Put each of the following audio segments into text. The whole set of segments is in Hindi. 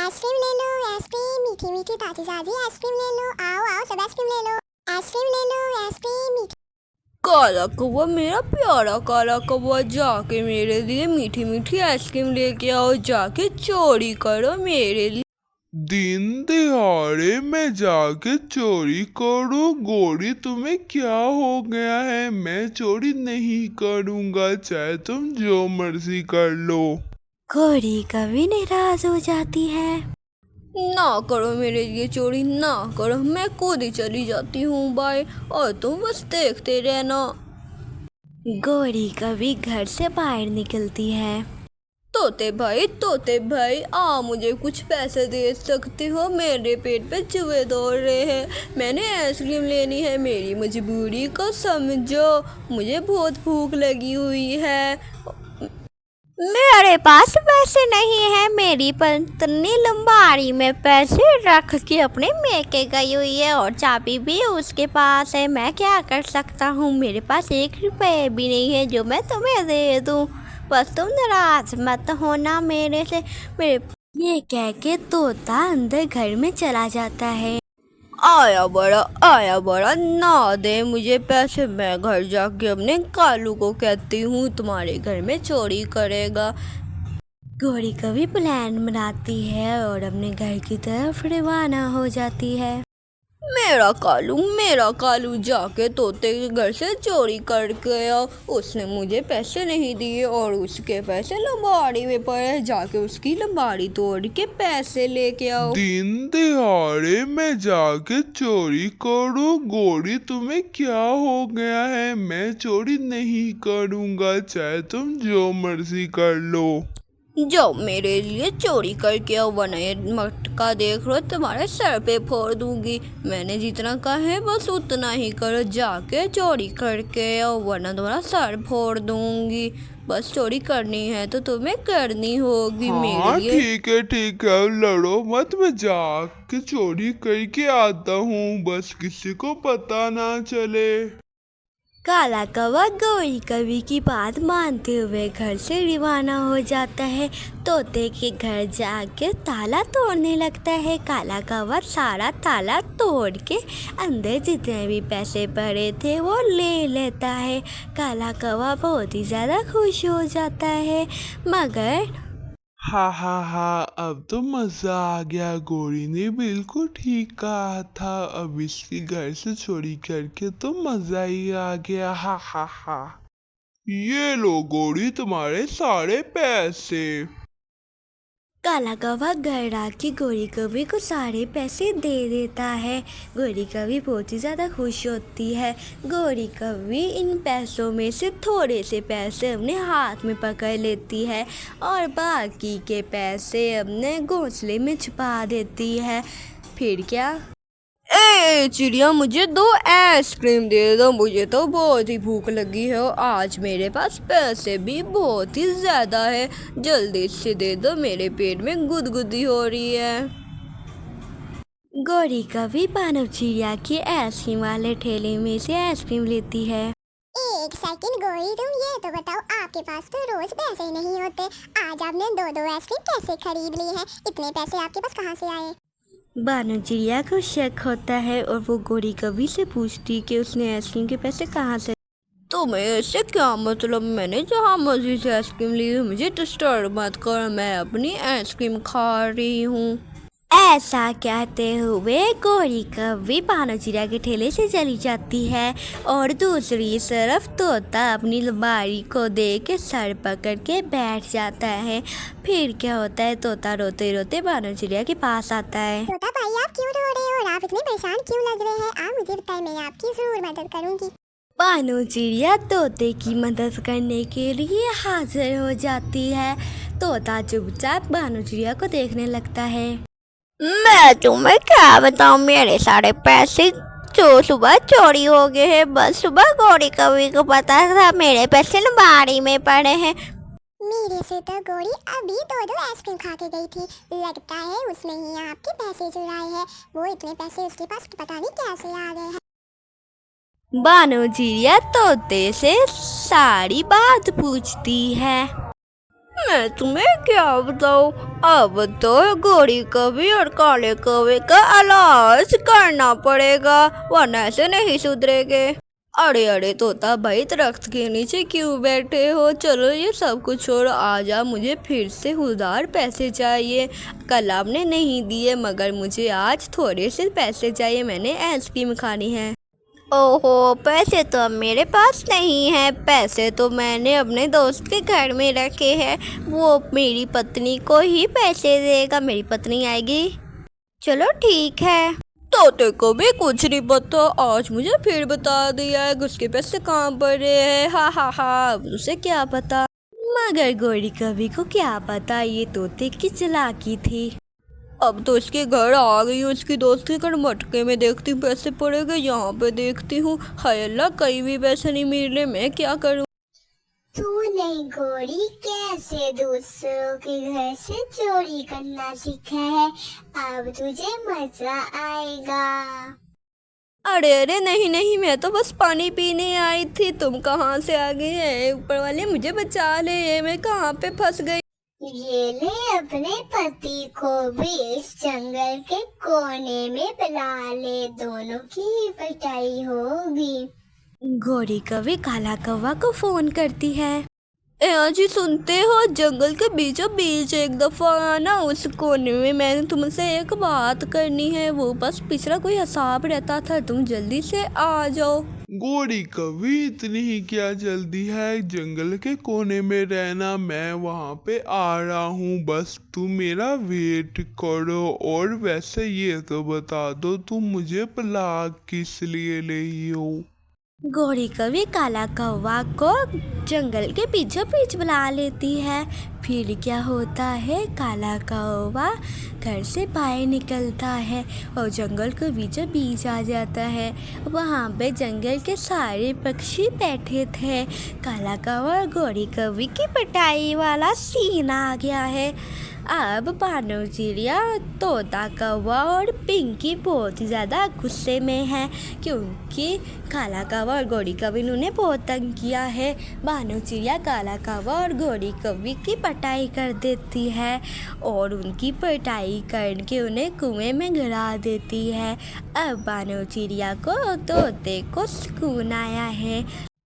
आइसक्रीम ले लो, आइसक्रीम मीठी मीठी ताजी ताजी आइसक्रीम ले लो, आओ आओ सब आइसक्रीम ले लो, आइसक्रीम ले लो, आइसक्रीम मीठी। काला कौवा, मेरा प्यारा काला कौवा, जाके मेरे लिए मीठी मीठी आइसक्रीम लेके आओ, जाके चोरी करो मेरे लिए। दिन दिहाड़े मैं जाके चोरी करूं? गोरी तुम्हें क्या हो गया है? मैं चोरी नहीं करूंगा, चाहे तुम जो मर्जी कर लो। घोड़ी कभी नाराज हो जाती है। ना करो मेरे लिए चोरी, ना करो, मैं खुद ही चली जाती हूँ, बाय, और तुम बस देखते रहना। घोड़ी कभी घर से बाहर निकलती है। तोते भाई, मुझे कुछ पैसे दे सकते हो? मेरे पेट पे चूहे दौड़ रहे हैं, मैंने आइसक्रीम लेनी है, मेरी मजबूरी को समझो, मुझे बहुत भूख लगी हुई है। मेरे पास पैसे नहीं है, मेरी पत्नी लंबारी में पैसे रख के अपने मेके गई हुई है और चाबी भी उसके पास है। मैं क्या कर सकता हूँ? मेरे पास 1 रुपये भी नहीं है जो मैं तुम्हें दे दूँ। बस तुम नाराज मत होना मेरे से। ये कह के तोता अंदर घर में चला जाता है। आया बड़ा, ना दे मुझे पैसे, मैं घर जाके अपने कालू को कहती हूँ तुम्हारे घर में चोरी करेगा। घोड़ी कभी प्लान बनाती है और अपने घर की तरफ रवाना हो जाती है। मेरा कालू जाके तोते के घर से चोरी करके आओ, उसने मुझे पैसे नहीं दिए और उसके पैसे लंबाड़ी में पड़े, जाके उसकी लंबाड़ी तोड़ के पैसे लेके आओ। दिन दिहाड़े मैं जाके चोरी करूं? गोरी तुम्हें क्या हो गया है? मैं चोरी नहीं करूंगा, चाहे तुम जो मर्जी कर लो। जाओ मेरे लिए चोरी करके आओ, वरना ये मटका देख लो तुम्हारे सर पे फोड़ दूंगी। मैंने जितना कहा है बस उतना ही करो, जाके चोरी करके आओ वरना तुम्हारा सर फोड़ दूंगी। बस चोरी करनी है तो तुम्हें करनी होगी मेरे लिए। ठीक है, लड़ो मत, मैं जाके चोरी करके आता हूँ, बस किसी को पता ना चले। काला कौवा घोड़ी कभी की बात मानते हुए घर से रवाना हो जाता है। तोते के घर जाके ताला तोड़ने लगता है। काला कौवा सारा ताला तोड़ के अंदर जितने भी पैसे पड़े थे वो ले लेता है। काला कौवा बहुत ही ज़्यादा खुश हो जाता है, मगर हा, अब तो मजा आ गया। गोरी ने बिल्कुल ठीक कहा था, अब इसके घर से चोरी करके तो मजा ही आ गया। हा। ये लो गोरी, तुम्हारे सारे पैसे। काला कौवा घर आके गोरी कौवे को सारे पैसे दे देता है। गोरी कौवी बहुत ही ज़्यादा खुश होती है। गोरी कौवी इन पैसों में से थोड़े से पैसे अपने हाथ में पकड़ लेती है और बाकी के पैसे अपने घोंसले में छुपा देती है। फिर क्या? ए चिड़िया, मुझे 2 आइसक्रीम दे दो, मुझे तो बहुत ही भूख लगी है और आज मेरे पास पैसे भी बहुत ही ज़्यादा है, जल्दी से दे दो, मेरे पेट में गुदगुदी हो रही है। गोरी कौवी मानव चिड़िया के आइसक्रीम वाले ठेले में से आइसक्रीम लेती है। एक सेकंड गोरी, तुम ये तो बताओ, आपके पास तो रोज पैसे ही नहीं होते, आज आपने 2-2 आइसक्रीम कैसे खरीद ली है? इतने पैसे आपके पास कहाँ से आए? बानर चिड़िया को शक होता है और वो गोरी कौवी से पूछती कि उसने आइसक्रीम के पैसे कहाँ से। तुम्हें इससे क्या मतलब? मैंने जहाँ मर्जी से आइसक्रीम ली है, मुझे डिस्टर्ब मत कर, मैं अपनी आइसक्रीम खा रही हूँ। ऐसा कहते हुए गोरी कौवी बानर चिड़िया के ठेले से चली जाती है और दूसरी तरफ तोता अपनी लंबारी को देख के सर पकड़ के बैठ जाता है। फिर क्या होता है? तोता रोते रोते बानर चिड़िया के पास आता है। तोता भाई, आप क्यों रो रहे हो और आप इतने परेशान क्यों लग रहे हैं? आप मुझे बताएं, मैं आपकी जरूर मदद करूंगी। बानर चिड़िया तोते की मदद करने के लिए हाजिर हो जाती है। तोता चुपचाप बानर चिड़िया को देखने लगता है। मैं तुम्हें क्या बताऊं, मेरे सारे पैसे जो सुबह चोरी हो गए हैं। बस सुबह गोरी कौवी को पता था मेरे पैसे लंबारी में पड़े हैं। मेरे से तो गोरी अभी 2-2 आइसक्रीम खा के गई थी, लगता है उसने ही आपके पैसे चुराए हैं। वो इतने पैसे उसके पास पता नहीं कैसे आ गए हैं। बानर चिड़िया तोते से सारी बात पूछती है। मैं तुम्हें क्या बताऊँ, अब तो गोरी कवि और काले कवि का इलाज करना पड़ेगा, वरना ऐसे नहीं सुधरेगे। अरे अरे तोता भाई, दरख्त के नीचे क्यों बैठे हो? चलो ये सब कुछ छोड़, आ जा, मुझे फिर से उधार पैसे चाहिए। कल आपने नहीं दिए, मगर मुझे आज थोड़े से पैसे चाहिए, मैंने आइसक्रीम खानी है। ओहो, पैसे तो अब मेरे पास नहीं है। पैसे तो मैंने अपने दोस्त के घर में रखे हैं, वो मेरी पत्नी को ही पैसे देगा, मेरी पत्नी आएगी। चलो ठीक है। तोते को भी कुछ नहीं पता, आज मुझे फिर बता दिया है उसके पैसे कहाँ पड़े हैं। हा हा हा, उसे क्या पता। मगर गोरी कवि को क्या पता ये तोते की चालाकी थी। अब तो इसके घर आ गई हूँ, इसकी दोस्त के घर मटके में देखती हूँ पैसे पड़े गए, यहाँ पे देखती हूँ, हाय अल्लाह कहीं भी पैसे नहीं मिल रहे, मैं क्या करूँ। तूने गोरी कैसे दूसरों के घर से चोरी करना सीखा है, अब तुझे मजा आएगा। अरे अरे नहीं नहीं, मैं तो बस पानी पीने आई थी, तुम कहाँ से आ गई है? ऊपर वाले मुझे बचा ले, मैं कहाँ पे फंस गई। ये ले, अपने पति को भी इस जंगल के कोने में बुला ले, दोनों की पिटाई होगी। गोरी कवि काला कौवा को फोन करती है। जी सुनते हो, जंगल के बीचों बीच एक दफा आना, उस कोने में मैंने तुमसे एक बात करनी है, वो बस पिछड़ा कोई हिसाब रहता था, तुम जल्दी से आ जाओ। गोरी कवि, इतनी ही क्या जल्दी है? जंगल के कोने में रहना, मैं वहाँ पे आ रहा हूँ, बस तुम मेरा वेट करो। और वैसे ये तो बता दो, तुम मुझे बुला किस लिए रही हो? गोरी कवि काला कौवा को जंगल के पीछे पीछ बुला लेती है। फिर क्या होता है, काला कौवा घर से बाहर निकलता है और जंगल के बीचों बीच आ जाता है। वहाँ पे जंगल के सारे पक्षी बैठे थे। काला कौवा और गोरी कवि की पिटाई वाला सीन आ गया है। अब बानर चिड़िया, तोता कौवा और पिंकी बहुत ही ज़्यादा गुस्से में है, क्योंकि काला कौवा और गोरी कवि ने बहुत तंग किया है। बानर चिड़िया काला कौवा और गोरी कवि की पिटाई कर देती है और उनकी पिटाई करके उन्हें कुएं में गिरा देती है। अब बानर चिड़िया को तोते को सुकून आया है।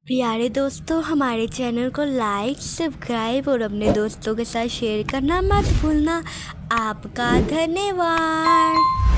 प्यारे दोस्तों, हमारे चैनल को लाइक, सब्सक्राइब और अपने दोस्तों के साथ शेयर करना मत भूलना। आपका धन्यवाद।